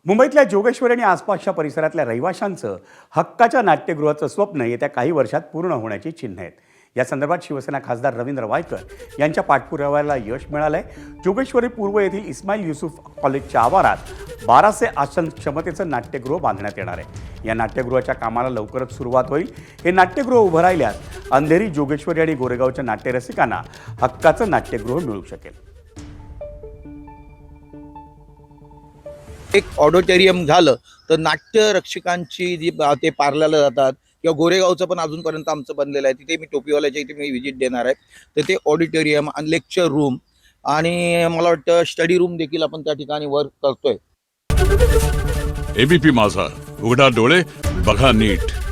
मुंबईतल्या जोगेश्वरी आणि आसपासच्या परिसरातल्या रहिवाशांचं हक्काच्या नाट्यगृहाचं स्वप्न येत्या काही वर्षात पूर्ण होण्याची चिन्ह आहेत. या संदर्भात शिवसेना खासदार रवींद्र वायकर यांच्या पाठपुराव्याला यश मिळालंय. जोगेश्वरी पूर्व येथील इस्माईल युसुफ कॉलेजच्या आवारात 1200 आसन क्षमतेचं नाट्यगृह बांधण्यात येणार आहे. या नाट्यगृहाच्या कामाला लवकरच सुरुवात होईल. हे नाट्यगृह उभं राहिल्यास अंधेरी, जोगेश्वरी आणि गोरेगावच्या नाट्यरसिकांना हक्काचं नाट्यगृह मिळू शकेल. एक ऑडिटोरियम झालं तर नाट्य रक्षकांची जी ते पारल्याला जातात किंवा गोरेगावचं पण अजूनपर्यंत आमचं बनलेलं आहे. तिथे मी टोपीवाल्याच्या इथे मी व्हिजिट देणार आहे. तर ते ऑडिटोरियम आणि लेक्चर रूम आणि मला वाटतं स्टडी रूम देखील आपण त्या ठिकाणी वर्क करतोय. एबीपी माझा, उघडा डोळे बघा नीट.